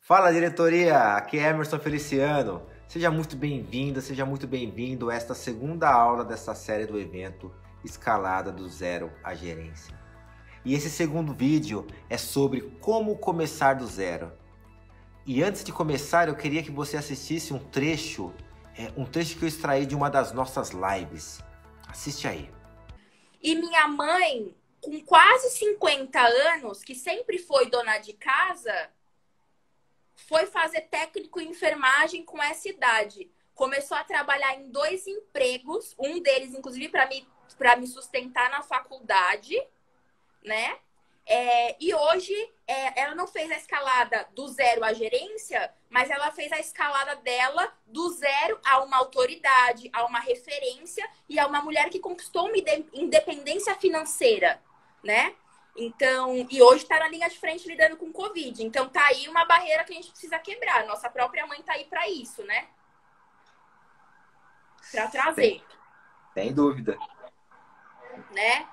Fala, diretoria! Aqui é Emerson Feliciano. Seja muito bem-vinda, seja muito bem-vindo a esta segunda aula desta série do evento Escalada do Zero à Gerência. E esse segundo vídeo é sobre como começar do zero. E antes de começar, eu queria que você assistisse um trecho que eu extraí de uma das nossas lives. Assiste aí. E minha mãe, com quase 50 anos, que sempre foi dona de casa, foi fazer técnico em enfermagem com essa idade. Começou a trabalhar em 2 empregos, um deles, inclusive, para me sustentar na faculdade, né? E hoje, ela não fez a escalada do zero à gerência, mas ela fez a escalada dela do zero a uma autoridade, a uma referência e a uma mulher que conquistou uma independência financeira, né? Então, e hoje está na linha de frente lidando com Covid. Então, tá aí uma barreira que a gente precisa quebrar. Nossa própria mãe tá aí para isso, né? Para trazer. Sem dúvida. Né?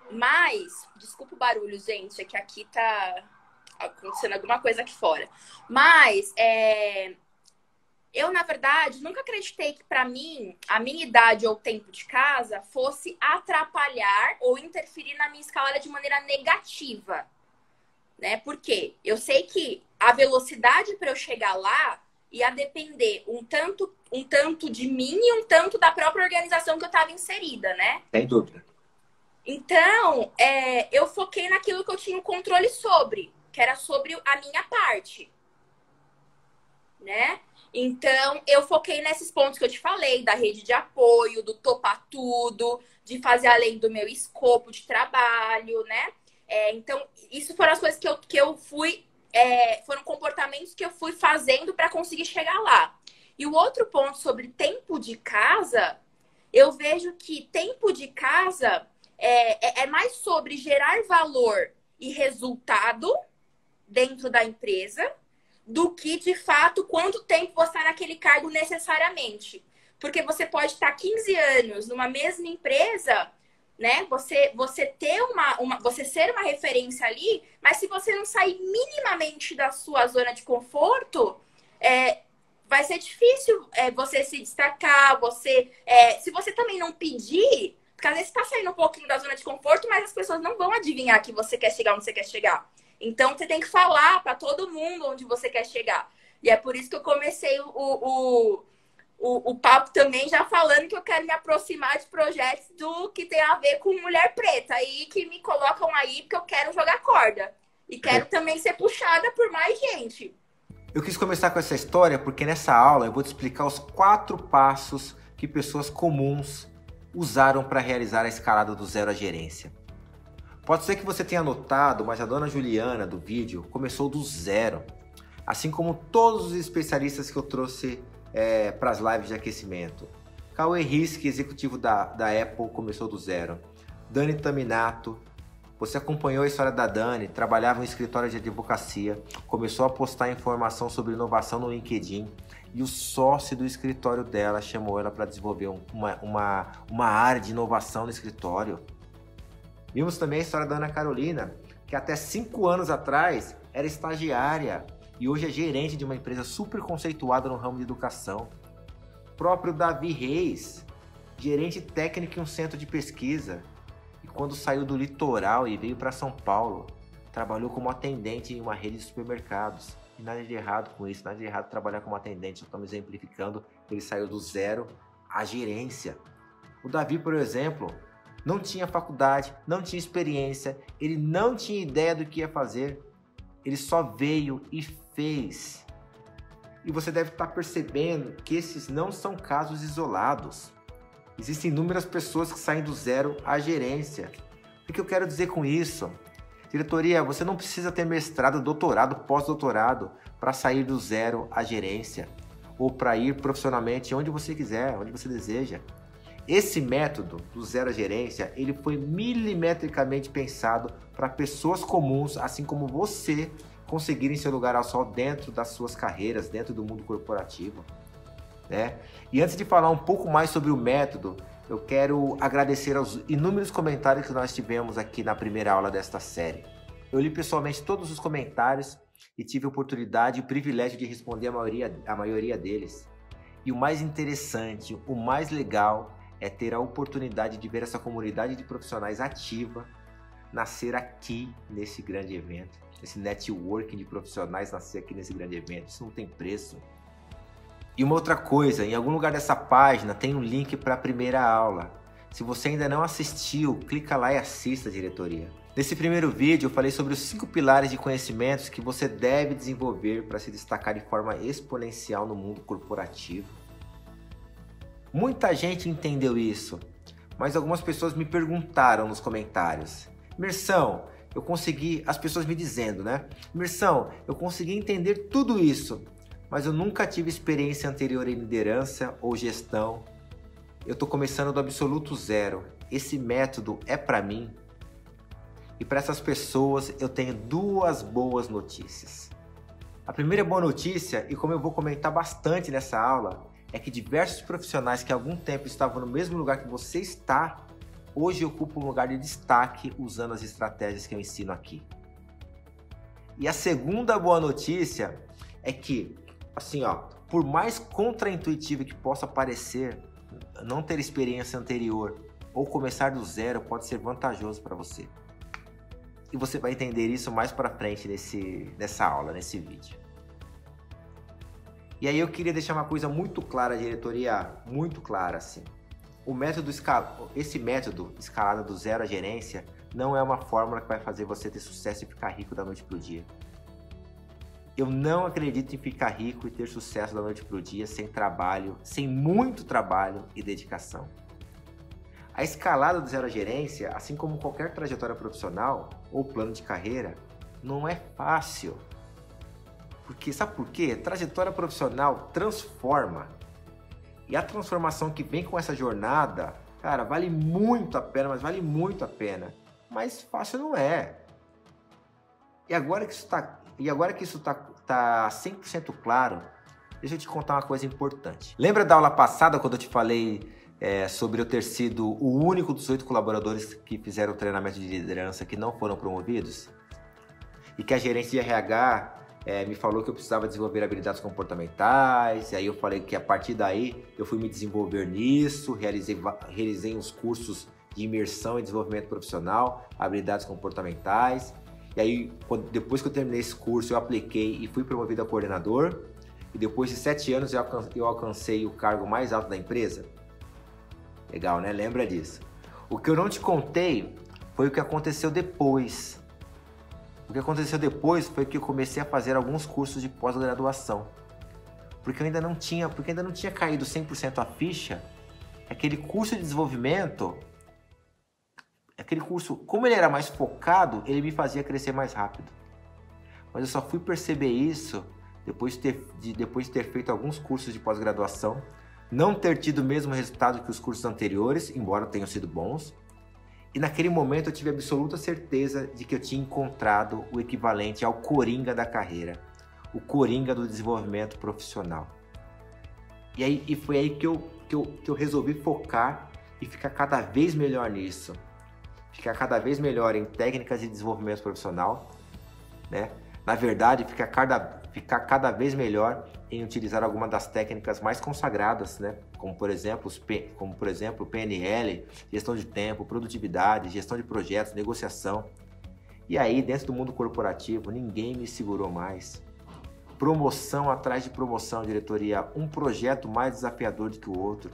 Mas, desculpa o barulho, gente, é que aqui tá acontecendo alguma coisa aqui fora. Mas, eu, na verdade, nunca acreditei que, para mim, a minha idade ou o tempo de casa fosse atrapalhar ou interferir na minha escalada de maneira negativa, né? Porque eu sei que a velocidade para eu chegar lá ia depender um tanto de mim e um tanto da própria organização que eu estava inserida, né? Sem dúvida. Então, eu foquei naquilo que eu tinha o controle sobre, que era sobre a minha parte, né? Então, eu foquei nesses pontos que eu te falei, da rede de apoio, do topar tudo, de fazer além do meu escopo de trabalho, né? Então, isso foram as coisas que eu fui... foram comportamentos que eu fui fazendo para conseguir chegar lá. E o outro ponto sobre tempo de casa, eu vejo que tempo de casa é mais sobre gerar valor e resultado dentro da empresa do que, de fato, quanto tempo você está naquele cargo necessariamente. Porque você pode estar 15 anos numa mesma empresa, né? Você ter você ser uma referência ali, mas se você não sair minimamente da sua zona de conforto, vai ser difícil você se destacar, se você também não pedir, porque às vezes você está saindo um pouquinho da zona de conforto, mas as pessoas não vão adivinhar que você quer chegar onde você quer chegar. Então, você tem que falar para todo mundo onde você quer chegar. E é por isso que eu comecei o papo também já falando que eu quero me aproximar de projetos do que tem a ver com mulher preta. E que me colocam aí porque eu quero jogar corda. E quero também ser puxada por mais gente. Eu quis começar com essa história porque nessa aula eu vou te explicar os 4 passos que pessoas comuns usaram para realizar a escalada do zero à gerência. Pode ser que você tenha notado, mas a dona Juliana do vídeo começou do zero. Assim como todos os especialistas que eu trouxe para as lives de aquecimento. Cauê Risk, executivo da Apple, começou do zero. Dani Taminato, você acompanhou a história da Dani, trabalhava em um escritório de advocacia, começou a postar informação sobre inovação no LinkedIn e o sócio do escritório dela chamou ela para desenvolver uma área de inovação no escritório. Vimos também a história da Ana Carolina, que até 5 anos atrás era estagiária e hoje é gerente de uma empresa super conceituada no ramo de educação. O próprio Davi Reis, gerente técnico em um centro de pesquisa. E quando saiu do litoral e veio para São Paulo, trabalhou como atendente em uma rede de supermercados. E nada de errado com isso, nada de errado trabalhar como atendente. Eu estou me exemplificando que ele saiu do zero à gerência. O Davi, por exemplo, não tinha faculdade, não tinha experiência, ele não tinha ideia do que ia fazer. Ele só veio e fez. E você deve estar percebendo que esses não são casos isolados. Existem inúmeras pessoas que saem do zero à gerência. O que eu quero dizer com isso? Diretoria, você não precisa ter mestrado, doutorado, pós-doutorado para sair do zero à gerência ou para ir profissionalmente onde você quiser, onde você deseja. Esse método do zero à gerência, ele foi milimetricamente pensado para pessoas comuns, assim como você, conseguirem seu lugar ao sol dentro das suas carreiras, dentro do mundo corporativo, né? E antes de falar um pouco mais sobre o método, eu quero agradecer aos inúmeros comentários que nós tivemos aqui na primeira aula desta série. Eu li pessoalmente todos os comentários e tive a oportunidade e o privilégio de responder a maioria deles. E o mais interessante, o mais legal é ter a oportunidade de ver essa comunidade de profissionais ativa nascer aqui nesse grande evento. Esse networking de profissionais nascer aqui nesse grande evento. Isso não tem preço. E uma outra coisa, em algum lugar dessa página tem um link para a primeira aula. Se você ainda não assistiu, clica lá e assista, diretoria. Nesse primeiro vídeo eu falei sobre os 5 pilares de conhecimentos que você deve desenvolver para se destacar de forma exponencial no mundo corporativo. Muita gente entendeu isso, mas algumas pessoas me perguntaram nos comentários: Mersão, eu consegui, as pessoas me dizendo, né? Mersão, eu consegui entender tudo isso, mas eu nunca tive experiência anterior em liderança ou gestão. Eu estou começando do absoluto zero. Esse método é para mim? E para essas pessoas eu tenho 2 boas notícias. A primeira boa notícia, e como eu vou comentar bastante nessa aula, é que diversos profissionais que há algum tempo estavam no mesmo lugar que você está, hoje ocupam um lugar de destaque usando as estratégias que eu ensino aqui. E a segunda boa notícia é que, assim, por mais contraintuitivo que possa parecer, não ter experiência anterior ou começar do zero pode ser vantajoso para você. E você vai entender isso mais para frente nessa aula, nesse vídeo. E aí eu queria deixar uma coisa muito clara, diretoria, muito clara assim. Esse método escalada do zero à gerência não é uma fórmula que vai fazer você ter sucesso e ficar rico da noite para o dia. Eu não acredito em ficar rico e ter sucesso da noite para o dia sem trabalho, sem muito trabalho e dedicação. A escalada do zero à gerência, assim como qualquer trajetória profissional ou plano de carreira, não é fácil. Sabe por quê? Trajetória profissional transforma. E a transformação que vem com essa jornada, cara, vale muito a pena, mas vale muito a pena. Mas fácil não é. E agora que isso tá 100% claro, deixa eu te contar uma coisa importante. Lembra da aula passada quando eu te falei sobre eu ter sido o único dos 8 colaboradores que fizeram o treinamento de liderança que não foram promovidos? E que a gerente de RH me falou que eu precisava desenvolver habilidades comportamentais, e aí eu falei que a partir daí eu fui me desenvolver nisso, realizei uns cursos de imersão e desenvolvimento profissional, habilidades comportamentais, e aí depois que eu terminei esse curso eu apliquei e fui promovido a coordenador, e depois de 7 anos eu alcancei o cargo mais alto da empresa. Legal, né? Lembra disso. O que eu não te contei foi o que aconteceu depois. O que aconteceu depois foi que eu comecei a fazer alguns cursos de pós-graduação. Porque ainda não tinha caído 100% a ficha. Aquele curso de desenvolvimento, como ele era mais focado, ele me fazia crescer mais rápido. Mas eu só fui perceber isso depois de ter feito alguns cursos de pós-graduação, não ter tido o mesmo resultado que os cursos anteriores, embora tenham sido bons. E naquele momento eu tive absoluta certeza de que eu tinha encontrado o equivalente ao coringa da carreira, o coringa do desenvolvimento profissional. E foi aí que eu resolvi focar e ficar cada vez melhor nisso. Ficar cada vez melhor em técnicas de desenvolvimento profissional, né? Na verdade, ficar cada vez melhor em utilizar alguma das técnicas mais consagradas, né? Como por exemplo o PNL, gestão de tempo, produtividade, gestão de projetos, negociação. E aí, dentro do mundo corporativo, ninguém me segurou mais. Promoção atrás de promoção, diretoria, um projeto mais desafiador do que o outro.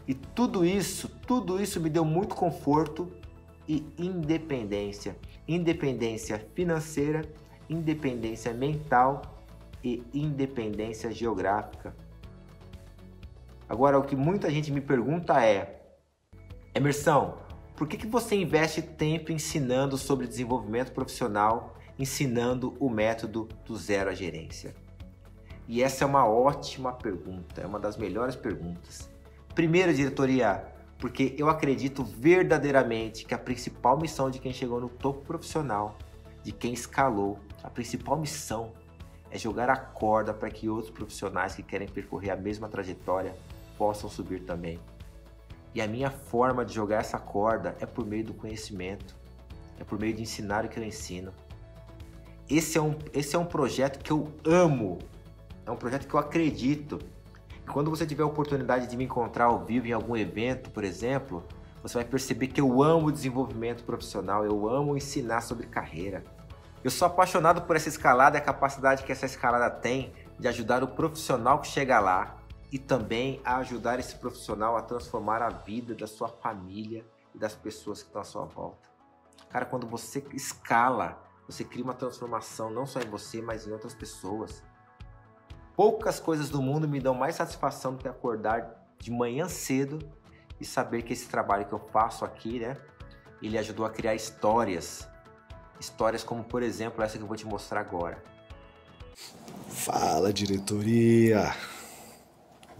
E tudo isso me deu muito conforto e independência. Independência financeira, independência mental e independência geográfica. Agora, o que muita gente me pergunta é: Emerson, por que você investe tempo ensinando sobre desenvolvimento profissional, ensinando o método do zero à gerência? E essa é uma ótima pergunta, é uma das melhores perguntas. Primeiro, diretoria, porque eu acredito verdadeiramente que a principal missão de quem chegou no topo profissional, de quem escalou, a principal missão é jogar a corda para que outros profissionais que querem percorrer a mesma trajetória possam subir também. E a minha forma de jogar essa corda é por meio do conhecimento, é por meio de ensinar o que eu ensino. Esse é um projeto que eu amo, é um projeto que eu acredito. E quando você tiver a oportunidade de me encontrar ao vivo em algum evento, por exemplo, você vai perceber que eu amo o desenvolvimento profissional, eu amo ensinar sobre carreira. Eu sou apaixonado por essa escalada e a capacidade que essa escalada tem de ajudar o profissional que chega lá e também a ajudar esse profissional a transformar a vida da sua família e das pessoas que estão à sua volta. Cara, quando você escala, você cria uma transformação não só em você, mas em outras pessoas. Poucas coisas do mundo me dão mais satisfação do que acordar de manhã cedo e saber que esse trabalho que eu faço aqui, né, ele ajudou a criar histórias. Histórias como, por exemplo, essa que eu vou te mostrar agora. Fala, diretoria!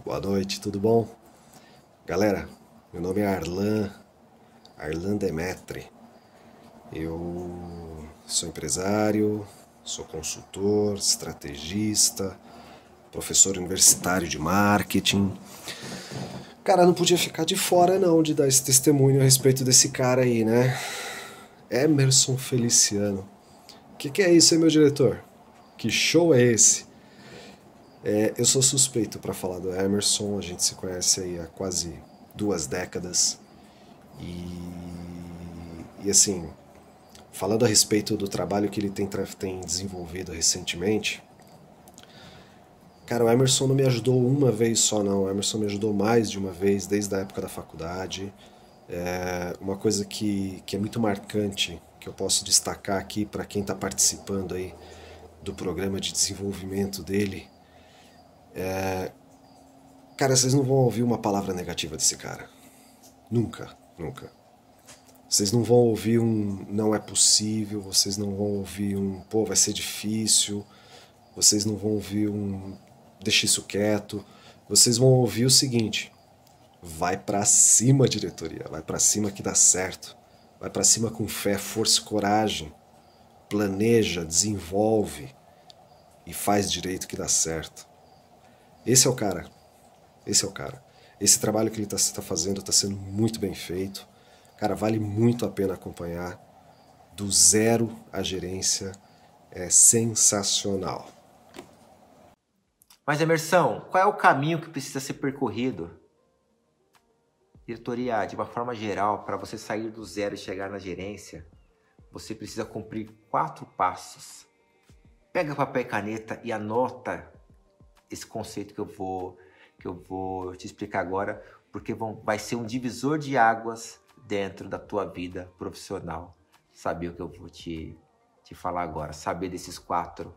Boa noite, tudo bom? Galera, meu nome é Arlan Demetri. Eu sou empresário, sou consultor, estrategista, professor universitário de marketing. Cara, não podia ficar de fora não de dar esse testemunho a respeito desse cara aí, né? Emerson Feliciano. O que é isso, hein, meu diretor? Que show é esse? Eu sou suspeito para falar do Emerson, a gente se conhece aí há quase 2 décadas. E assim, falando a respeito do trabalho que ele tem desenvolvido recentemente, cara, o Emerson não me ajudou uma vez só não, o Emerson me ajudou mais de uma vez desde a época da faculdade. Uma coisa que é muito marcante, que eu posso destacar aqui para quem está participando aí do programa de desenvolvimento dele, cara, vocês não vão ouvir uma palavra negativa desse cara. Nunca, nunca. Vocês não vão ouvir um não é possível, vocês não vão ouvir um pô, vai ser difícil, vocês não vão ouvir um deixa isso quieto. Vocês vão ouvir o seguinte: vai pra cima, diretoria, vai pra cima que dá certo. Vai pra cima com fé, força e coragem. Planeja, desenvolve e faz direito que dá certo. Esse é o cara. Esse é o cara. Esse trabalho que ele tá fazendo está sendo muito bem feito. Cara, vale muito a pena acompanhar. Do zero à gerência é sensacional. Mas, Emerson, qual é o caminho que precisa ser percorrido? Diretoria, de uma forma geral, para você sair do zero e chegar na gerência, você precisa cumprir 4 passos. Pega papel e caneta e anota esse conceito que eu vou te explicar agora, porque vai ser um divisor de águas dentro da tua vida profissional. Saber o que eu vou te falar agora, saber desses quatro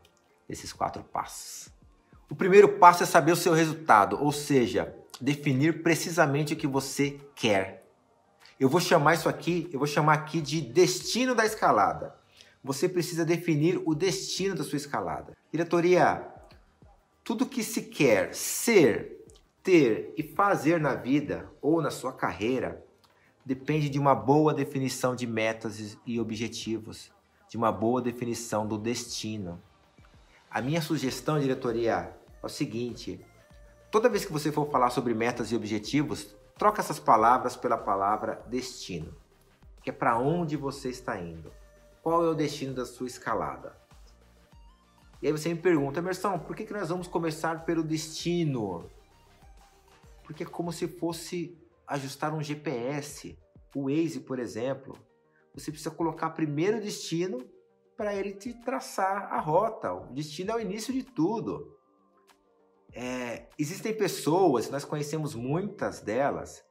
passos. O primeiro passo é saber o seu resultado, ou seja, definir precisamente o que você quer. Eu vou chamar aqui de destino da escalada. Você precisa definir o destino da sua escalada. Diretoria, tudo que se quer ser, ter e fazer na vida ou na sua carreira depende de uma boa definição de metas e objetivos, de uma boa definição do destino. A minha sugestão, diretoria, é o seguinte: toda vez que você for falar sobre metas e objetivos, troca essas palavras pela palavra destino, que é para onde você está indo. Qual é o destino da sua escalada? E aí você me pergunta: Emerson, por que nós vamos começar pelo destino? Porque é como se fosse ajustar um GPS. O Waze, por exemplo, você precisa colocar primeiro o destino para ele te traçar a rota. O destino é o início de tudo. Existem pessoas, nós conhecemos muitas delas,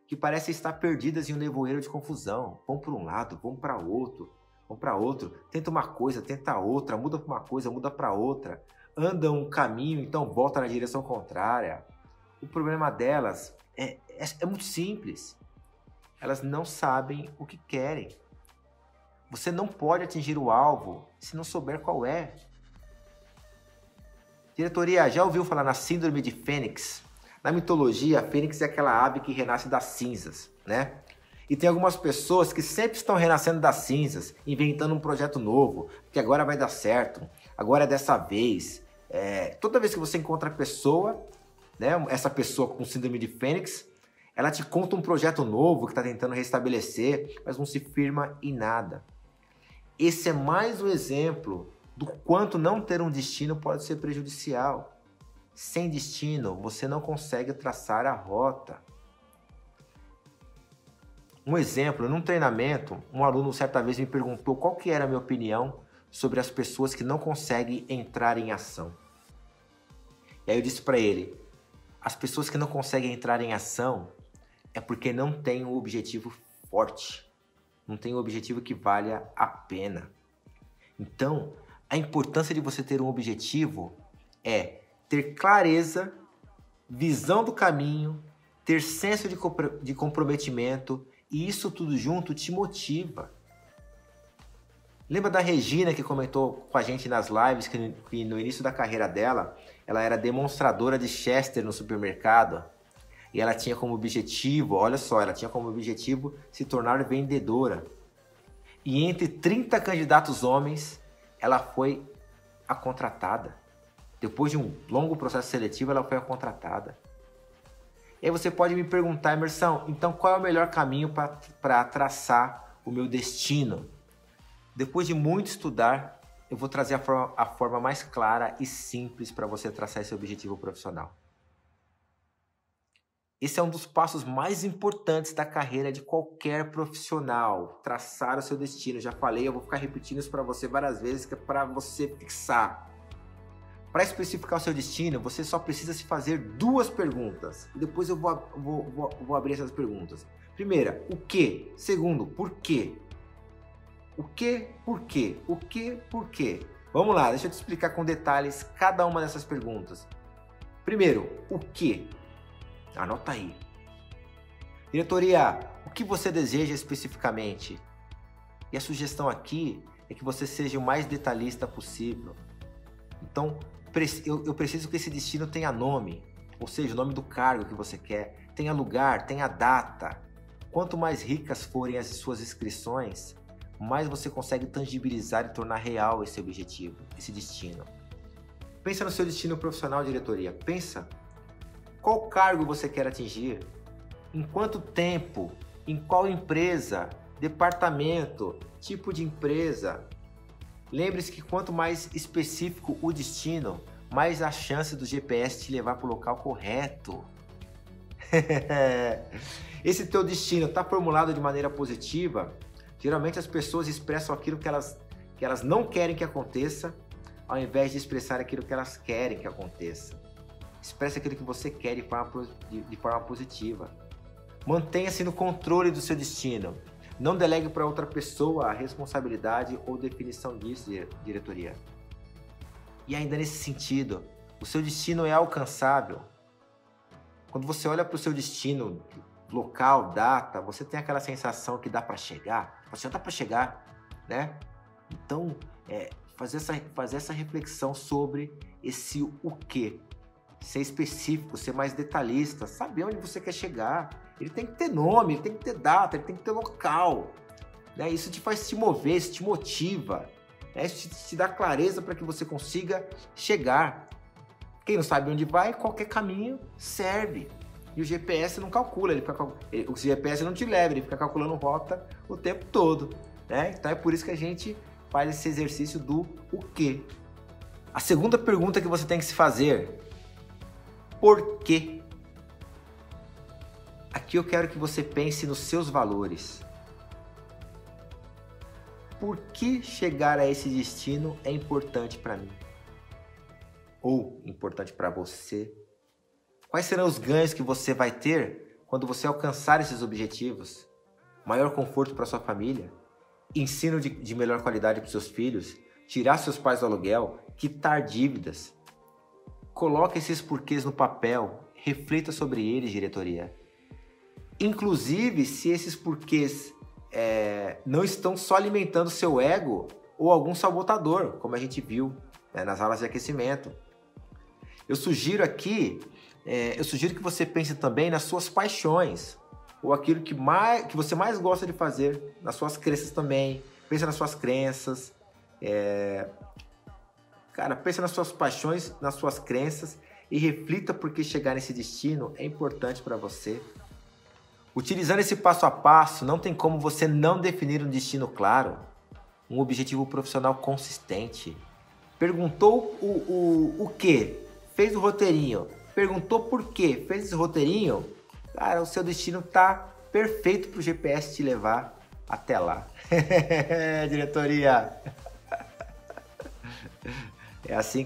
que parecem estar perdidas em um nevoeiro de confusão. Vão para um lado, vão para outro, tenta uma coisa, tenta outra, muda para uma coisa, muda para outra, andam um caminho, então volta na direção contrária. O problema delas é muito simples. Elas não sabem o que querem. Você não pode atingir o alvo se não souber qual é. Diretoria, já ouviu falar na síndrome de Fênix? Na mitologia, a Fênix é aquela ave que renasce das cinzas, né? E tem algumas pessoas que sempre estão renascendo das cinzas, inventando um projeto novo, que agora vai dar certo, agora é dessa vez. Toda vez que você encontra a pessoa, né, essa pessoa com síndrome de Fênix, ela te conta um projeto novo que está tentando restabelecer, mas não se firma em nada. Esse é mais um exemplo do quanto não ter um destino pode ser prejudicial. Sem destino, você não consegue traçar a rota. Um exemplo, num treinamento, um aluno certa vez me perguntou qual que era a minha opinião sobre as pessoas que não conseguem entrar em ação. E aí eu disse para ele, as pessoas que não conseguem entrar em ação é porque não têm um objetivo forte, não tem um objetivo que valha a pena. Então, a importância de você ter um objetivo é ter clareza, visão do caminho, ter senso de comprometimento, e isso tudo junto te motiva. Lembra da Regina que comentou com a gente nas lives que no início da carreira dela, ela era demonstradora de Chester no supermercado e ela tinha como objetivo, olha só, ela tinha como objetivo se tornar vendedora. E entre 30 candidatos homens, ela foi a contratada. Depois de um longo processo seletivo, ela foi a contratada. E aí você pode me perguntar, Emerson, então qual é o melhor caminho para traçar o meu destino? Depois de muito estudar, eu vou trazer a forma mais clara e simples para você traçar esse objetivo profissional. Esse é um dos passos mais importantes da carreira de qualquer profissional, traçar o seu destino. Já falei, eu vou ficar repetindo isso para você várias vezes, que é para você fixar. Para especificar o seu destino, você só precisa se fazer 2 perguntas. E depois eu vou abrir essas perguntas. Primeira, o que? Segundo, por quê? O que, por quê? O que, por quê? Vamos lá, deixa eu te explicar com detalhes cada uma dessas perguntas. Primeiro, o que? Anota aí. Diretoria, o que você deseja especificamente? E a sugestão aqui é que você seja o mais detalhista possível. Então, eu preciso que esse destino tenha nome, ou seja, o nome do cargo que você quer, tenha lugar, tenha data. Quanto mais ricas forem as suas inscrições, mais você consegue tangibilizar e tornar real esse objetivo, esse destino. Pensa no seu destino profissional, diretoria. Pensa qual cargo você quer atingir, em quanto tempo, em qual empresa, departamento, tipo de empresa. Lembre-se que quanto mais específico o destino, mais a chance do GPS te levar para o local correto. Esse teu destino está formulado de maneira positiva? Geralmente as pessoas expressam aquilo que elas não querem que aconteça, ao invés de expressar aquilo que elas querem que aconteça. Expresse aquilo que você quer de forma positiva. Mantenha-se no controle do seu destino. Não delegue para outra pessoa a responsabilidade ou definição disso, diretoria. E ainda nesse sentido, o seu destino é alcançável. Quando você olha para o seu destino, local, data, você tem aquela sensação que dá para chegar? Você dá para chegar, né? Então, fazer essa reflexão sobre esse o quê. Ser específico, ser mais detalhista, saber onde você quer chegar. Ele tem que ter nome, ele tem que ter data, ele tem que ter local. Né? Isso te faz te mover, isso te motiva. Né? Isso te dá clareza para que você consiga chegar. Quem não sabe onde vai, qualquer caminho serve. E o GPS não calcula, o GPS não te leva, ele fica calculando rota o tempo todo. Né? Então é por isso que a gente faz esse exercício do o quê. A segunda pergunta que você tem que se fazer: por quê? Aqui eu quero que você pense nos seus valores. Por que chegar a esse destino é importante para mim? Ou importante para você? Quais serão os ganhos que você vai ter quando você alcançar esses objetivos? Maior conforto para sua família? Ensino de melhor qualidade para seus filhos? Tirar seus pais do aluguel? Quitar dívidas? Coloque esses porquês no papel. Reflita sobre eles, diretoria. Inclusive, se esses porquês não estão só alimentando seu ego ou algum sabotador, como a gente viu, né, nas aulas de aquecimento. Eu sugiro que você pense também nas suas paixões, ou aquilo que você mais gosta de fazer, nas suas crenças também. Pensa nas suas crenças. Pensa nas suas paixões, nas suas crenças e reflita por que chegar nesse destino é importante para você. Utilizando esse passo a passo, não tem como você não definir um destino claro, um objetivo profissional consistente perguntou o quê? Fez o roteirinho. Perguntou por quê? Fez esse roteirinho. Cara, o seu destino tá perfeito pro GPS te levar até lá. Diretoria. É assim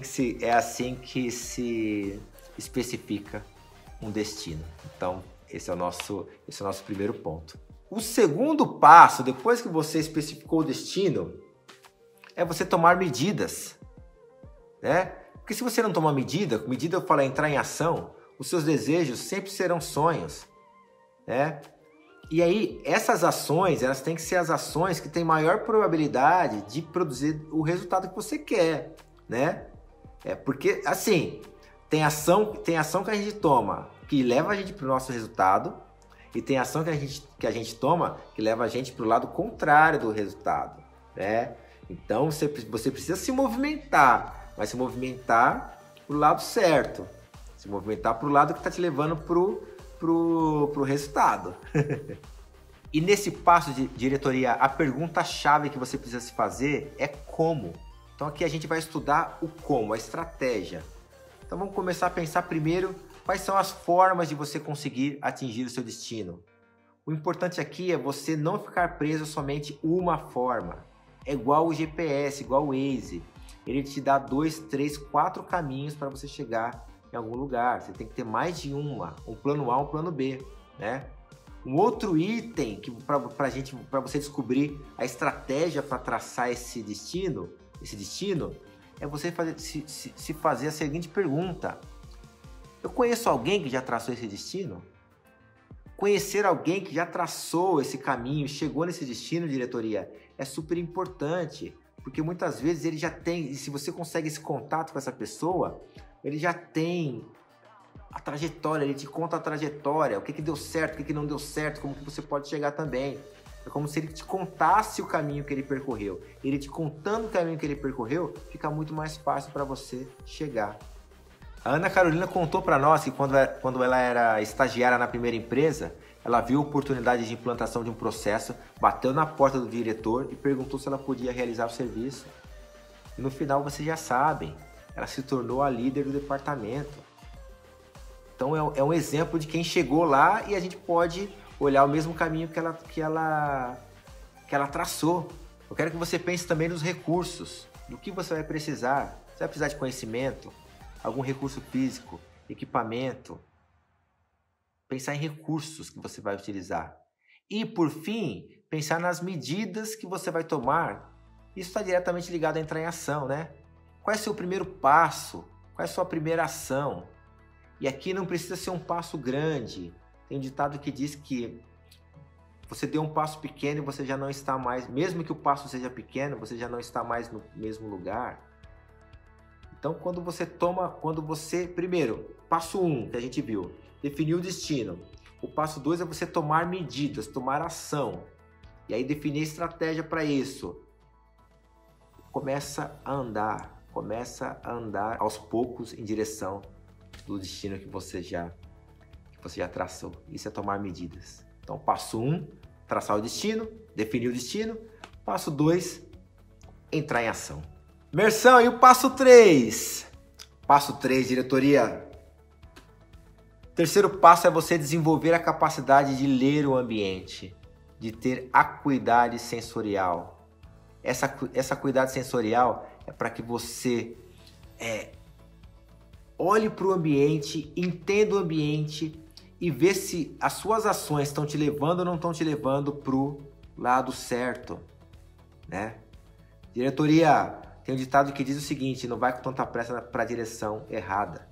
que se especifica um destino. Então, esse é o nosso primeiro ponto. O segundo passo, depois que você especificou o destino, é você tomar medidas, né? Porque se você não tomar medida eu falo entrar em ação, os seus desejos sempre serão sonhos, né? E aí, essas ações, elas têm que ser as ações que têm maior probabilidade de produzir o resultado que você quer, né? Porque, assim, tem ação que a gente toma que leva a gente para o nosso resultado e tem ação que a gente toma que leva a gente para o lado contrário do resultado, né? Então, você precisa se movimentar, mas se movimentar para o lado certo, se movimentar para o lado que está te levando pro resultado. E nesse passo de diretoria, a pergunta-chave que você precisa se fazer é como. Então aqui a gente vai estudar o como, a estratégia. Então vamos começar a pensar primeiro quais são as formas de você conseguir atingir o seu destino. O importante aqui é você não ficar preso a somente uma forma. É igual o GPS, igual o Waze. Ele te dá 2, 3, 4 caminhos para você chegar em algum lugar. Você tem que ter mais de um plano A, um plano B, né? Um outro item que para você descobrir a estratégia para traçar esse destino é você se fazer a seguinte pergunta: eu conheço alguém que já traçou esse destino? Conhecer alguém que já traçou esse caminho, chegou nesse destino, diretoria, é super importante, porque muitas vezes ele já tem, e se você consegue esse contato com essa pessoa, ele já tem a trajetória, ele te conta a trajetória, o que deu certo, o que não deu certo, como que você pode chegar também. É como se ele te contasse o caminho que ele percorreu. Ele te contando o caminho que ele percorreu, fica muito mais fácil para você chegar. A Ana Carolina contou para nós que quando ela era estagiária na primeira empresa, ela viu a oportunidade de implantação de um processo, bateu na porta do diretor e perguntou se ela podia realizar o serviço. E no final, vocês já sabem, ela se tornou a líder do departamento. Então é um exemplo de quem chegou lá e a gente pode olhar o mesmo caminho que ela traçou. Eu quero que você pense também nos recursos, do que você vai precisar. Você vai precisar de conhecimento, algum recurso físico, equipamento. Pensar em recursos que você vai utilizar. E, por fim, pensar nas medidas que você vai tomar. Isso está diretamente ligado a entrar em ação, né? Qual é o seu primeiro passo? Qual é a sua primeira ação? E aqui não precisa ser um passo grande. Tem um ditado que diz que você deu um passo pequeno e você já não está mais, mesmo que o passo seja pequeno, você já não está mais no mesmo lugar. Então, primeiro, passo 1, que a gente viu, definir o destino. O passo 2 é você tomar medidas, tomar ação. E aí definir estratégia para isso. Começa a andar aos poucos em direção do destino que você já traçou. Isso é tomar medidas. Então, passo 1, traçar o destino, definir o destino. Passo 2, entrar em ação. Mersão, e o passo 3? Passo 3, diretoria. Terceiro passo é você desenvolver a capacidade de ler o ambiente, de ter acuidade sensorial. Essa acuidade sensorial é para que você olhe para o ambiente, entenda o ambiente e vê se as suas ações estão te levando ou não estão te levando para o lado certo, né? Diretoria, tem um ditado que diz o seguinte: não vai com tanta pressa para a direção errada.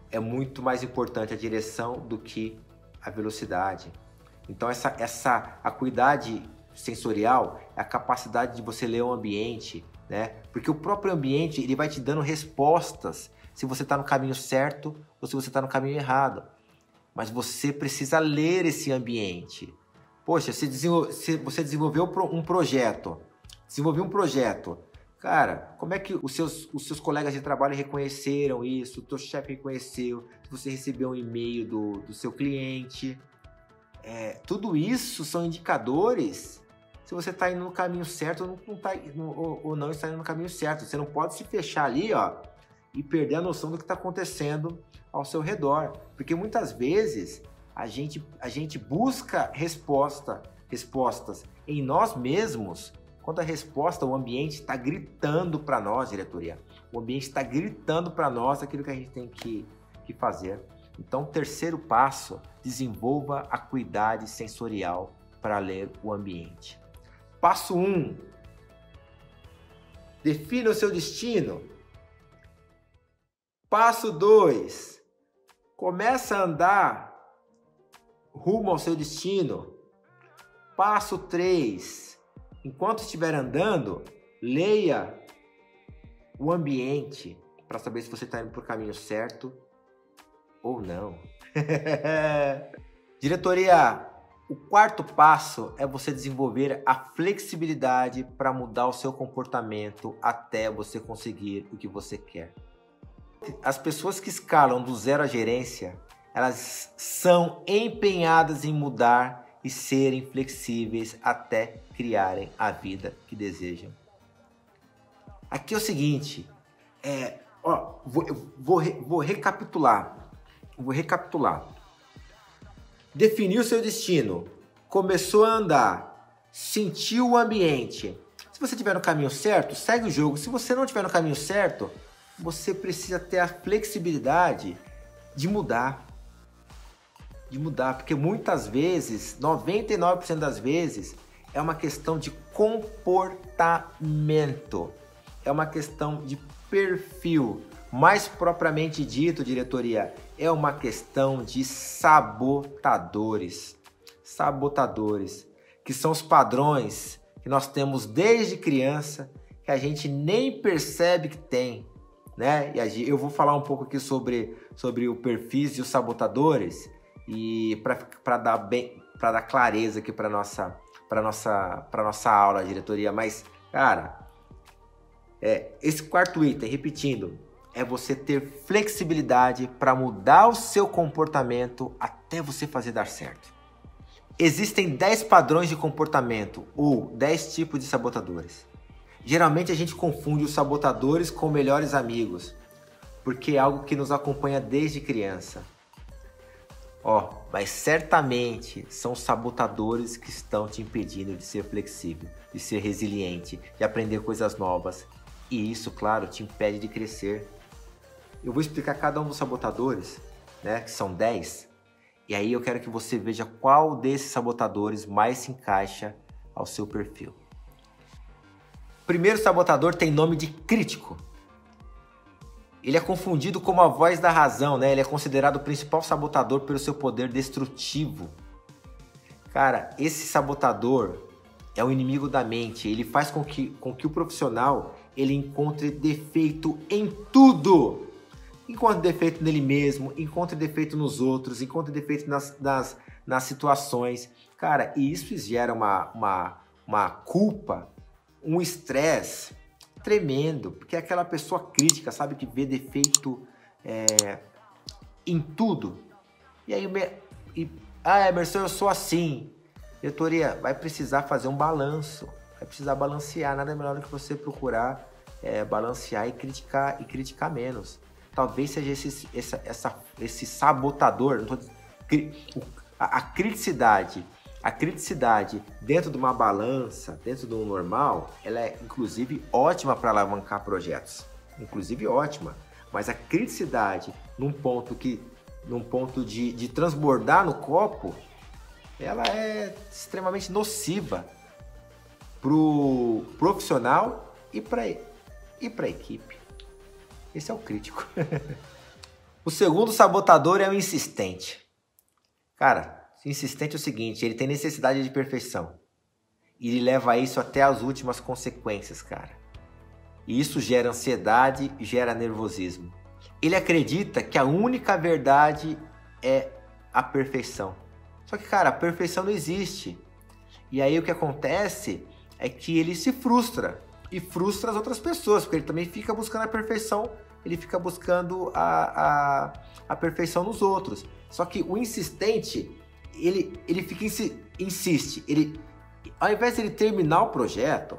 É muito mais importante a direção do que a velocidade. Então essa acuidade sensorial é a capacidade de você ler o ambiente, né? Porque o próprio ambiente ele vai te dando respostas se você está no caminho certo ou se você está no caminho errado. Mas você precisa ler esse ambiente. Poxa, se você desenvolveu um projeto, cara, como é que os seus colegas de trabalho reconheceram isso? O teu chefe reconheceu? Se você recebeu um e-mail do seu cliente? Tudo isso são indicadores se você está indo no caminho certo ou não está indo no caminho certo. Você não pode se fechar ali, ó, e perder a noção do que está acontecendo ao seu redor. Porque muitas vezes a gente busca respostas em nós mesmos, quando a resposta, o ambiente está gritando para nós, diretoria. O ambiente está gritando para nós aquilo que a gente tem que fazer. Então, terceiro passo, desenvolva a acuidade sensorial para ler o ambiente. Passo 1, defina o seu destino. Passo 2, começa a andar rumo ao seu destino. Passo 3, enquanto estiver andando, leia o ambiente para saber se você está indo para o caminho certo ou não. Diretoria, o quarto passo é você desenvolver a flexibilidade para mudar o seu comportamento até você conseguir o que você quer. As pessoas que escalam do zero à gerência, elas são empenhadas em mudar e serem flexíveis até criarem a vida que desejam. Aqui é o seguinte, vou recapitular. Definiu seu destino, começou a andar, sentiu o ambiente. Se você estiver no caminho certo, segue o jogo. Se você não estiver no caminho certo, você precisa ter a flexibilidade de mudar. Porque muitas vezes, 99% das vezes, é uma questão de comportamento. É uma questão de perfil. Mais propriamente dito, diretoria, é uma questão de sabotadores. Sabotadores, que são os padrões que nós temos desde criança, que a gente nem percebe que tem, né? E eu vou falar um pouco aqui sobre o perfis e os sabotadores, e para dar clareza aqui para nossa aula, diretoria. Mas, cara, esse quarto item, repetindo, é você ter flexibilidade para mudar o seu comportamento até você fazer dar certo. Existem 10 padrões de comportamento ou 10 tipos de sabotadores. Geralmente a gente confunde os sabotadores com melhores amigos, porque é algo que nos acompanha desde criança. Mas certamente são os sabotadores que estão te impedindo de ser flexível, de ser resiliente, de aprender coisas novas. E isso, claro, te impede de crescer. Eu vou explicar cada um dos sabotadores, né, que são 10, e aí eu quero que você veja qual desses sabotadores mais se encaixa ao seu perfil. O primeiro sabotador tem nome de crítico. Ele é confundido como a voz da razão, né? Ele é considerado o principal sabotador pelo seu poder destrutivo. Cara, esse sabotador é o inimigo da mente. Ele faz com que o profissional ele encontre defeito em tudo. Encontre defeito nele mesmo, encontre defeito nos outros, encontre defeito nas situações. Cara, e isso gera uma culpa, um estresse tremendo, porque aquela pessoa crítica, sabe, que vê defeito em tudo. E aí, Emerson, eu sou assim. Diretoria, vai precisar fazer um balanço, vai precisar balancear. Nada melhor do que você procurar balancear e criticar menos. Talvez seja esse sabotador, a criticidade dentro de uma balança, dentro do normal, ela é inclusive ótima para alavancar projetos, inclusive ótima, mas a criticidade num ponto de transbordar no copo, ela é extremamente nociva pro profissional e para a equipe. Esse é o crítico. O segundo sabotador é o insistente. Cara, o insistente é o seguinte, ele tem necessidade de perfeição. E ele leva isso até as últimas consequências, cara. E isso gera ansiedade, gera nervosismo. Ele acredita que a única verdade é a perfeição. Só que, cara, a perfeição não existe. E aí o que acontece é que ele se frustra. E frustra as outras pessoas, porque ele também fica buscando a perfeição, ele fica buscando a perfeição nos outros. Só que o insistente, ele insiste, ele Ao invés de ele terminar o projeto,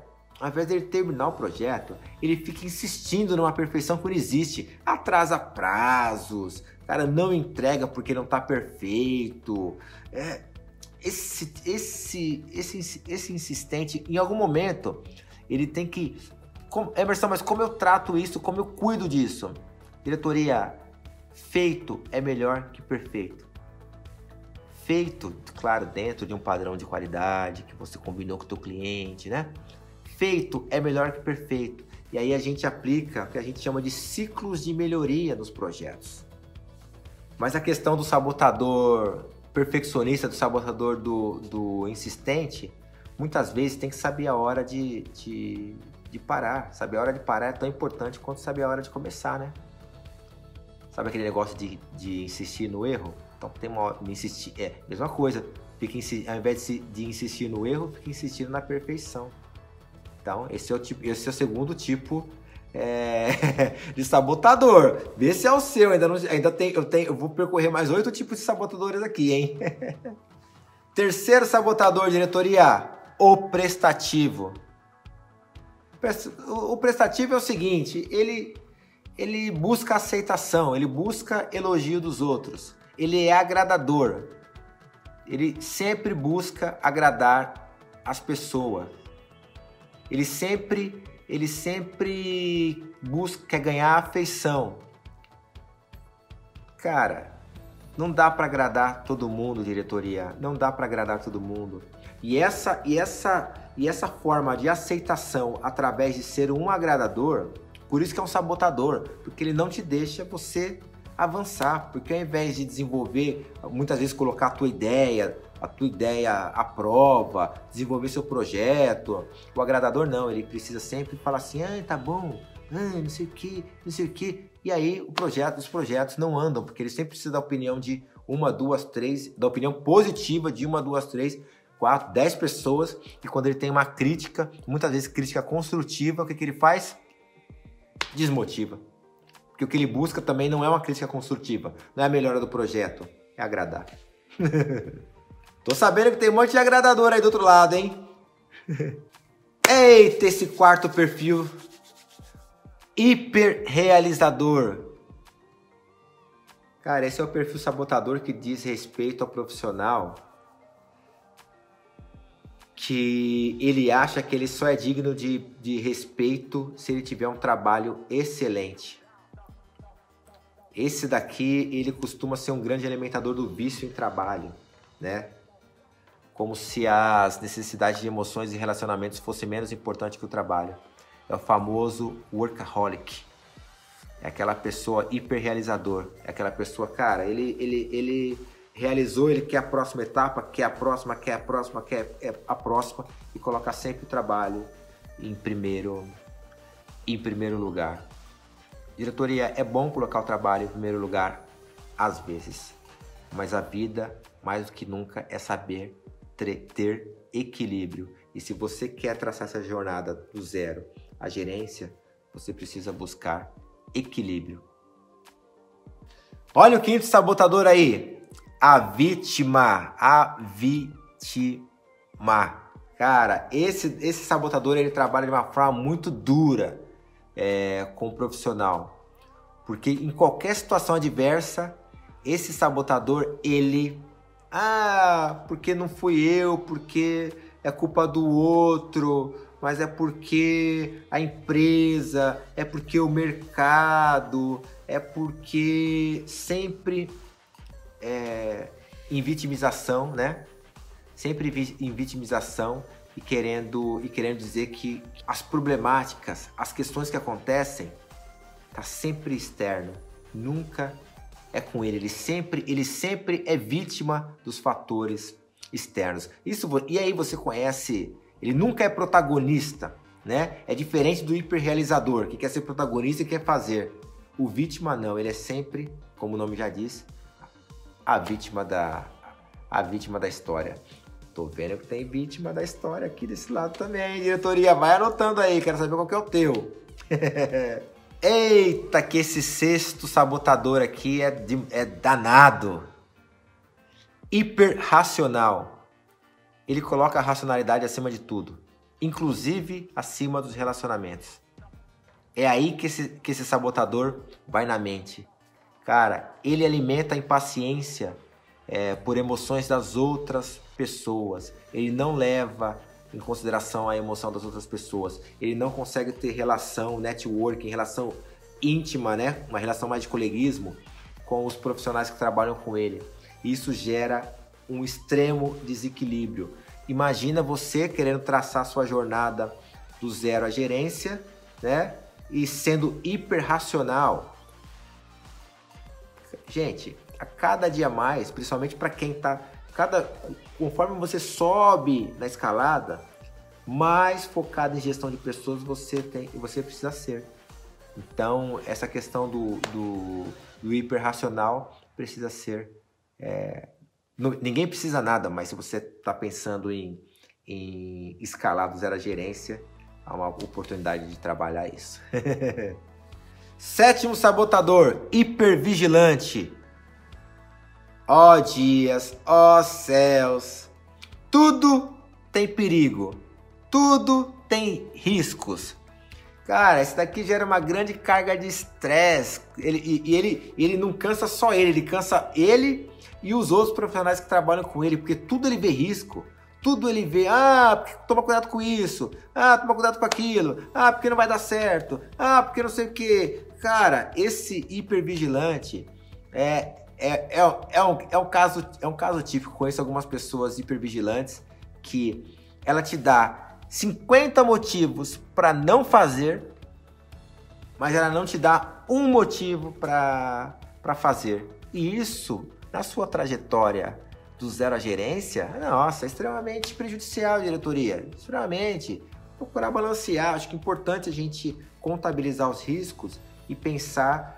ele fica insistindo numa perfeição que não existe. Atrasa prazos, cara, não entrega porque não tá perfeito. Esse insistente, em algum momento, ele tem que... Emerson, mas como eu trato isso? Como eu cuido disso? Diretoria, feito é melhor que perfeito. Feito, claro, dentro de um padrão de qualidade que você combinou com o teu cliente, né? Feito é melhor que perfeito. E aí a gente aplica o que a gente chama de ciclos de melhoria nos projetos. Mas a questão do sabotador perfeccionista, do sabotador do insistente, muitas vezes tem que saber a hora de parar. Saber a hora de parar é tão importante quanto saber a hora de começar, né? Sabe aquele negócio de insistir no erro? Então tem uma hora de insistir. Mesma coisa. Ao invés de insistir no erro, fica insistindo na perfeição. Então, esse é o segundo tipo de sabotador. Vê se é o seu. Eu vou percorrer mais 8 tipos de sabotadores aqui, hein? Terceiro sabotador, diretoria, o prestativo. O prestativo é o seguinte, ele busca aceitação, ele busca elogio dos outros. Ele é agradador. Ele sempre busca agradar as pessoas. Ele sempre quer ganhar afeição. Cara, não dá para agradar todo mundo, diretoria. Não dá para agradar todo mundo. E essa forma de aceitação através de ser um agradador, por isso que é um sabotador, porque ele não te deixa você avançar, porque ao invés de desenvolver, muitas vezes colocar a tua ideia à prova, desenvolver seu projeto, o agradador não, ele precisa sempre falar assim, tá bom, não sei o que, e aí os projetos não andam, porque ele sempre precisa da opinião de 1, 2, 3, da opinião positiva de 1, 2, 3, 4, 10 pessoas, e quando ele tem uma crítica, muitas vezes crítica construtiva, o que ele faz? Desmotiva. Porque o que ele busca também não é uma crítica construtiva, não é a melhora do projeto, é agradar. Tô sabendo que tem um monte de agradador aí do outro lado, hein? Eita, esse quarto perfil, hiperrealizador. Cara, esse é o perfil sabotador que diz respeito ao profissional, que ele acha que ele só é digno de respeito se ele tiver um trabalho excelente. Esse daqui, ele costuma ser um grande alimentador do vício em trabalho, né? Como se as necessidades de emoções e relacionamentos fossem menos importantes que o trabalho. É o famoso workaholic. É aquela pessoa hiperrealizador. É aquela pessoa, cara, ele realizou, ele quer a próxima etapa, quer a próxima e coloca sempre o trabalho em primeiro lugar. Diretoria, é bom colocar o trabalho em primeiro lugar às vezes, mas a vida, mais do que nunca, é saber ter equilíbrio. E se você quer traçar essa jornada do zero à gerência, você precisa buscar equilíbrio. Olha o quinto sabotador aí. A vítima. Cara, esse sabotador, ele trabalha de uma forma muito dura com o profissional. Porque em qualquer situação adversa, esse sabotador, ele... porque não fui eu, porque é culpa do outro, mas é porque a empresa, é porque o mercado, é porque sempre em vitimização, né? Sempre em vitimização e querendo dizer que as problemáticas, as questões que acontecem, tá sempre externo, nunca é com ele. Ele sempre é vítima dos fatores externos. E aí você conhece, ele nunca é protagonista, né? É diferente do hiperrealizador, que quer ser protagonista e quer fazer. O vítima não, ele é sempre, como o nome já diz, a vítima da história. Tô vendo que tem vítima da história aqui desse lado também, diretoria. Vai anotando aí, quero saber qual que é o teu. Eita, que esse sexto sabotador aqui é danado. Hiperracional. ele coloca a racionalidade acima de tudo, inclusive acima dos relacionamentos. É aí que esse sabotador vai na mente. Cara, ele alimenta a impaciência por emoções das outras pessoas. Ele não leva em consideração a emoção das outras pessoas. Ele não consegue ter relação, networking, relação íntima, né? Uma relação mais de coleguismo com os profissionais que trabalham com ele. Isso gera um extremo desequilíbrio. Imagina você querendo traçar sua jornada do zero à gerência, né? E sendo hiperracional. Gente, a cada dia mais, principalmente para quem está... Conforme você sobe na escalada, mais focado em gestão de pessoas você precisa ser. Então, essa questão do hiperracional precisa ser... ninguém precisa nada, mas se você está pensando em escalar do zero à gerência, há uma oportunidade de trabalhar isso. Sétimo sabotador, hipervigilante. Ó dias, ó céus, tudo tem perigo, tudo tem riscos. Cara, esse daqui gera uma grande carga de estresse. Ele não cansa só ele cansa ele e os outros profissionais que trabalham com ele, porque tudo ele vê risco. Tudo ele vê, toma cuidado com isso, toma cuidado com aquilo, porque não vai dar certo, porque não sei o que. Cara, esse hipervigilante é um caso típico. Conheço algumas pessoas hipervigilantes que ela te dá 50 motivos para não fazer, mas ela não te dá um motivo para fazer. E isso, na sua trajetória do zero à gerência, nossa, é extremamente prejudicial, diretoria. Extremamente. Procurar balancear. Acho que é importante a gente contabilizar os riscos e pensar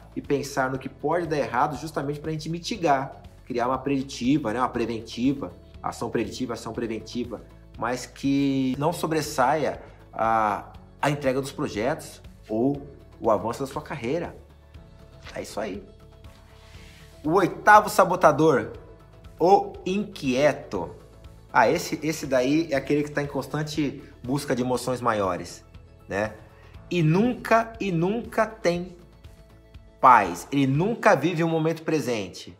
no que pode dar errado, justamente para a gente mitigar. Criar uma preditiva, né? Uma preventiva, ação preditiva, ação preventiva, mas que não sobressaia a entrega dos projetos ou o avanço da sua carreira. É isso aí. O oitavo sabotador, o inquieto. Esse daí é aquele que está em constante busca de emoções maiores, né? E nunca tem paz. Ele nunca vive o momento presente.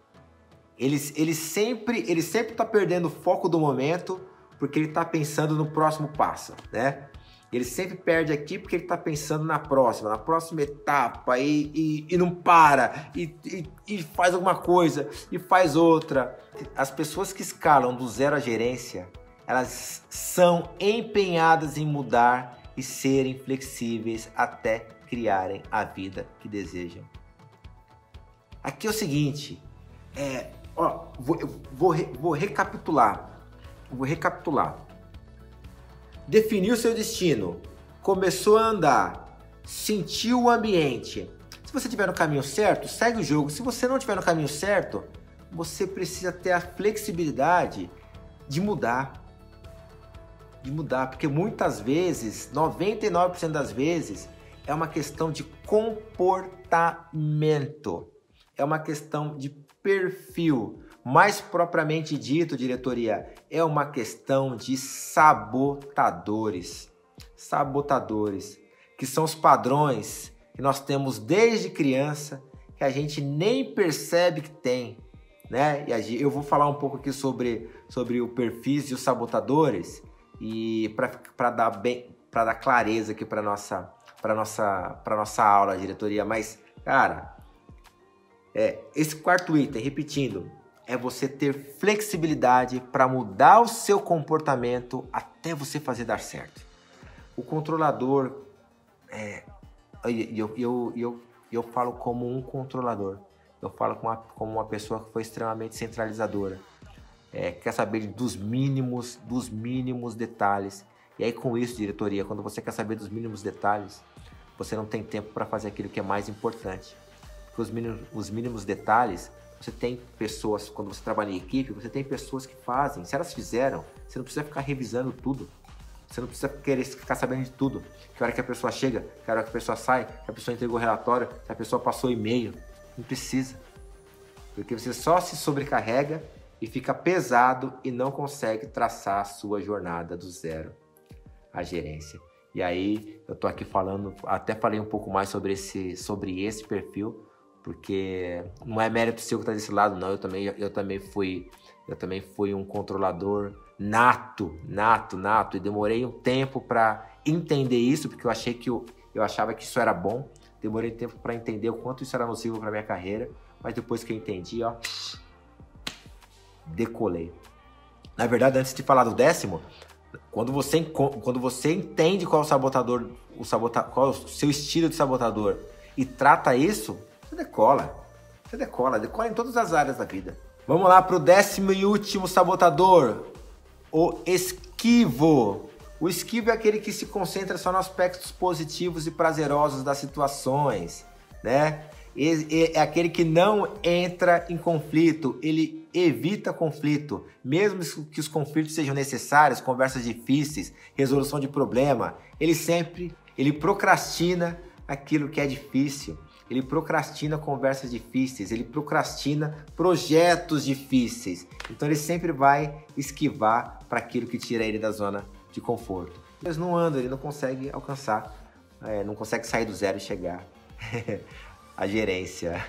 Ele sempre está perdendo o foco do momento porque ele está pensando no próximo passo, né? Ele sempre perde aqui porque ele está pensando na próxima etapa e não para, e faz alguma coisa, e faz outra. As pessoas que escalam do zero à gerência, elas são empenhadas em mudar e serem flexíveis até criarem a vida que desejam. Aqui é o seguinte, vou recapitular. Definiu seu destino, começou a andar, sentiu o ambiente. Se você estiver no caminho certo, segue o jogo. Se você não estiver no caminho certo, você precisa ter a flexibilidade de mudar. Porque muitas vezes, 99% das vezes, é uma questão de comportamento. É uma questão de perfil. Mais propriamente dito, diretoria, é uma questão de sabotadores. Sabotadores, que são os padrões que nós temos desde criança, que a gente nem percebe que tem, né? E eu vou falar um pouco aqui sobre o perfis e os sabotadores, e para dar clareza aqui para nossa aula, diretoria. Mas, cara, esse quarto item, repetindo, é você ter flexibilidade para mudar o seu comportamento até você fazer dar certo. O controlador, eu falo como um controlador, eu falo como uma pessoa que foi extremamente centralizadora, quer saber dos mínimos detalhes. E aí com isso, diretoria, quando você quer saber dos mínimos detalhes, você não tem tempo para fazer aquilo que é mais importante. Porque os mínimos detalhes, você tem pessoas, quando você trabalha em equipe, você tem pessoas que fazem. Se elas fizeram, você não precisa ficar revisando tudo. Você não precisa querer ficar sabendo de tudo. Que hora que a pessoa chega, que hora que a pessoa sai, que a pessoa entregou o relatório, que a pessoa passou e-mail. Não precisa. Porque você só se sobrecarrega e fica pesado e não consegue traçar a sua jornada do zero à gerência. E aí eu tô aqui falando, até falei um pouco mais sobre esse perfil, porque não é mérito seu que tá desse lado, não. Eu também fui um controlador nato, e demorei um tempo para entender isso, porque eu achava que isso era bom. Demorei tempo para entender o quanto isso era nocivo para minha carreira, mas depois que eu entendi, ó, decolei. Na verdade, antes de falar do 10º, quando você entende qual é o sabotador, qual é o seu estilo de sabotador e trata isso, você decola. Você decola em todas as áreas da vida. Vamos lá para o 10º e último sabotador, o esquivo. O esquivo é aquele que se concentra só nos aspectos positivos e prazerosos das situações, né? É aquele que não entra em conflito, ele evita conflito, mesmo que os conflitos sejam necessários, conversas difíceis, resolução de problema. Ele procrastina aquilo que é difícil, ele procrastina conversas difíceis, ele procrastina projetos difíceis. Então ele sempre vai esquivar para aquilo que tira ele da zona de conforto. Mas não anda, ele não consegue alcançar, não consegue sair do zero e chegar à gerência.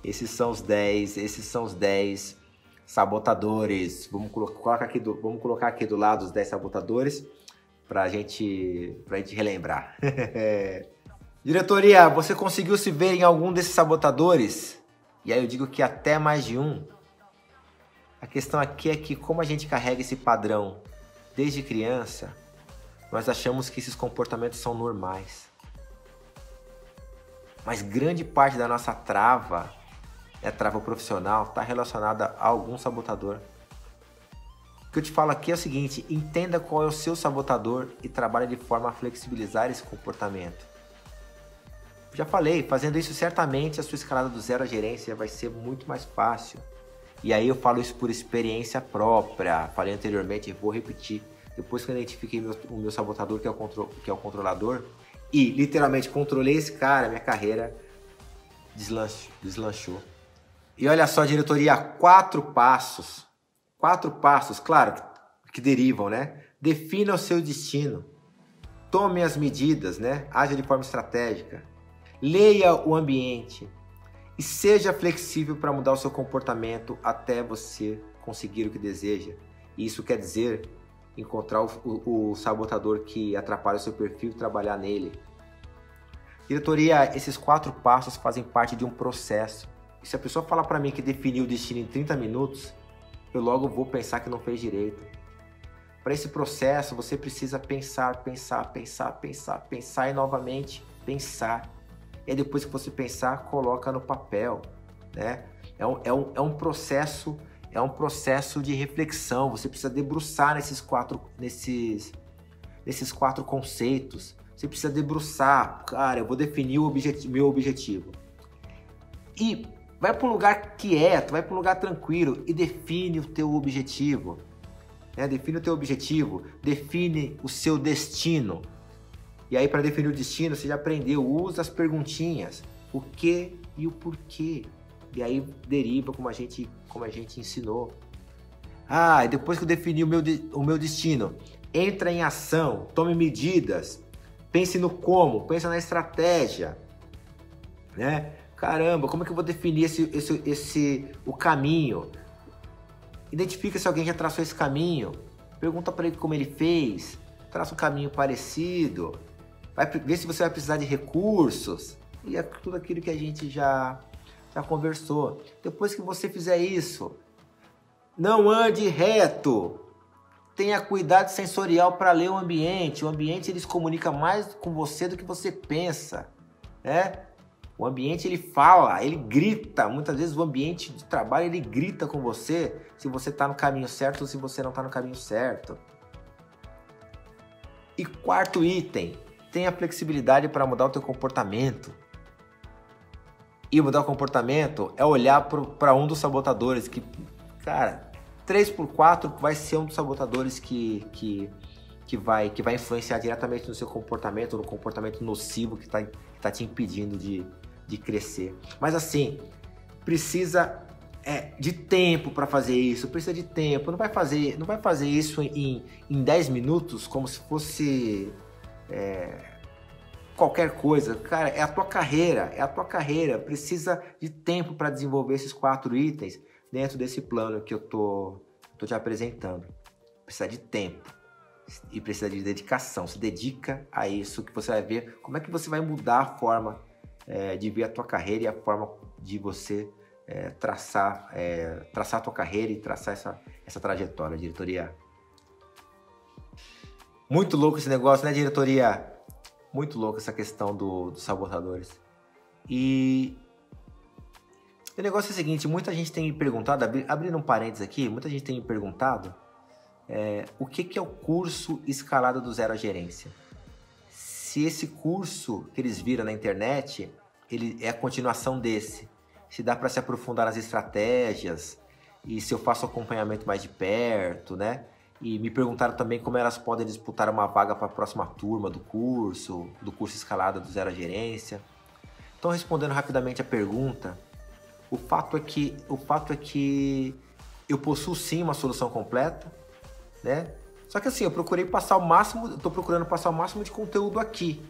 Esses são os 10 sabotadores. Vamos colocar aqui do lado os 10 sabotadores pra gente relembrar. Diretoria, você conseguiu se ver em algum desses sabotadores? E aí eu digo que até mais de um. A questão aqui é que, como a gente carrega esse padrão desde criança, nós achamos que esses comportamentos são normais. Mas grande parte da nossa trava, a trava profissional, está relacionada a algum sabotador. O que eu te falo aqui é o seguinte: entenda qual é o seu sabotador e trabalhe de forma a flexibilizar esse comportamento. Já falei, fazendo isso certamente a sua escalada do zero à gerência vai ser muito mais fácil. E aí eu falo isso por experiência própria. Falei anteriormente e vou repetir. Depois que eu identifiquei o meu sabotador, que é o controlador, e literalmente controlei esse cara, minha carreira deslanchou. E olha só, diretoria, 4 passos. 4 passos, claro, que derivam, né? Defina o seu destino. Tome as medidas, né? Haja de forma estratégica. Leia o ambiente. E seja flexível para mudar o seu comportamento até você conseguir o que deseja. E isso quer dizer encontrar o sabotador que atrapalha o seu perfil e trabalhar nele. Diretoria, esses 4 passos fazem parte de um processo. E se a pessoa falar para mim que definiu o destino em 30 minutos, eu logo vou pensar que não fez direito. Para esse processo, você precisa pensar e novamente pensar. E aí, depois que você pensar, coloca no papel, né? É um processo de reflexão. Você precisa debruçar nesses quatro conceitos. Você precisa debruçar. Cara, eu vou definir meu objetivo. E vai para um lugar quieto, vai para um lugar tranquilo e define o teu objetivo. Né? Define o teu objetivo, define o seu destino. E aí, para definir o destino, você já aprendeu, usa as perguntinhas. O que e o porquê. E aí deriva como a gente ensinou. E depois que eu defini o meu destino, entra em ação, tome medidas, pense no como, pense na estratégia, né? Caramba, como é que eu vou definir o caminho? Identifica se alguém já traçou esse caminho, pergunta para ele como ele fez, traça um caminho parecido, vê se você vai precisar de recursos, e é tudo aquilo que a gente já conversou. Depois que você fizer isso, não ande reto. Tenha cuidado sensorial para ler o ambiente. O ambiente ele se comunica mais com você do que você pensa, né? O ambiente ele fala, ele grita. Muitas vezes o ambiente de trabalho ele grita com você se você está no caminho certo ou se você não está no caminho certo. E 4º item, tenha flexibilidade para mudar o teu comportamento. E mudar o comportamento é olhar para um dos sabotadores que, cara, 3x4 vai ser um dos sabotadores que vai influenciar diretamente no seu comportamento, no comportamento nocivo que tá te impedindo de crescer. Mas assim, precisa de tempo para fazer isso, precisa de tempo. Não vai fazer isso em 10 minutos como se fosse qualquer coisa. Cara, é a tua carreira. Precisa de tempo para desenvolver esses 4 itens dentro desse plano que eu tô te apresentando. Precisa de tempo e precisa de dedicação. Se dedica a isso que você vai ver como é que você vai mudar a forma de ver a tua carreira e a forma de você traçar a tua carreira e traçar essa trajetória, diretoria. Muito louco esse negócio, né, diretoria? Muito louco essa questão dos sabotadores. E o negócio é o seguinte, muita gente tem me perguntado, abrindo um parênteses aqui, muita gente tem me perguntado o que é o curso Escalada do Zero à Gerência. Se esse curso que eles viram na internet, ele é a continuação desse. Se dá para se aprofundar nas estratégias e se eu faço acompanhamento mais de perto, né? E me perguntaram também como elas podem disputar uma vaga para a próxima turma do curso Escalada do Zero à Gerência. Então, respondendo rapidamente a pergunta, o fato é que eu possuo sim uma solução completa, né? Só que assim, eu tô procurando passar o máximo de conteúdo aqui,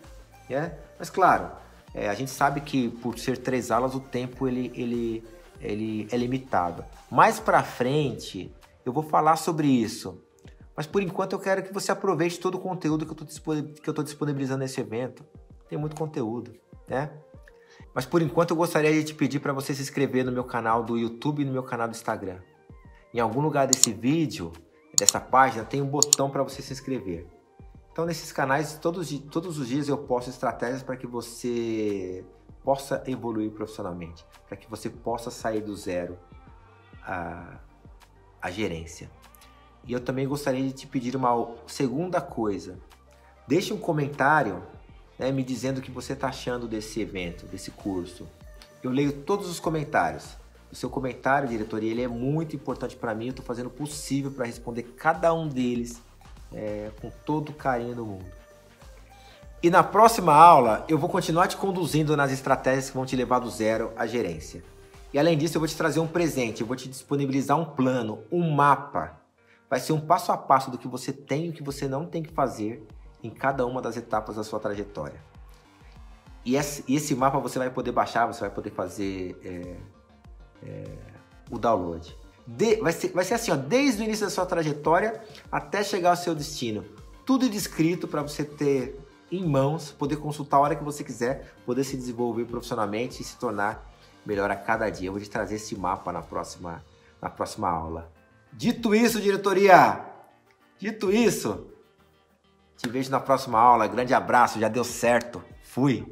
né? Mas claro, a gente sabe que por ser 3 aulas o tempo ele é limitado. Mais para frente eu vou falar sobre isso. Mas por enquanto eu quero que você aproveite todo o conteúdo que eu tô disponibilizando nesse evento. Tem muito conteúdo, né? Mas por enquanto eu gostaria de te pedir para você se inscrever no meu canal do YouTube e no meu canal do Instagram. Em algum lugar desse vídeo, dessa página, tem um botão para você se inscrever. Então nesses canais, todos os dias eu posto estratégias para que você possa evoluir profissionalmente. Para que você possa sair do zero à gerência. E eu também gostaria de te pedir uma segunda coisa. Deixe um comentário, né, me dizendo o que você está achando desse evento, desse curso. Eu leio todos os comentários. O seu comentário, diretoria, ele é muito importante para mim. Eu estou fazendo o possível para responder cada um deles com todo o carinho do mundo. E na próxima aula, eu vou continuar te conduzindo nas estratégias que vão te levar do zero à gerência. E além disso, eu vou te trazer um presente. Eu vou te disponibilizar um plano, um mapa. Vai ser um passo a passo do que você tem e o que você não tem que fazer em cada uma das etapas da sua trajetória. E esse mapa você vai poder baixar, você vai poder fazer o download. Vai ser assim, ó, desde o início da sua trajetória até chegar ao seu destino. Tudo descrito para você ter em mãos, poder consultar a hora que você quiser, poder se desenvolver profissionalmente e se tornar melhor a cada dia. Eu vou te trazer esse mapa na próxima aula. Dito isso, diretoria, te vejo na próxima aula. Grande abraço, já deu certo. Fui!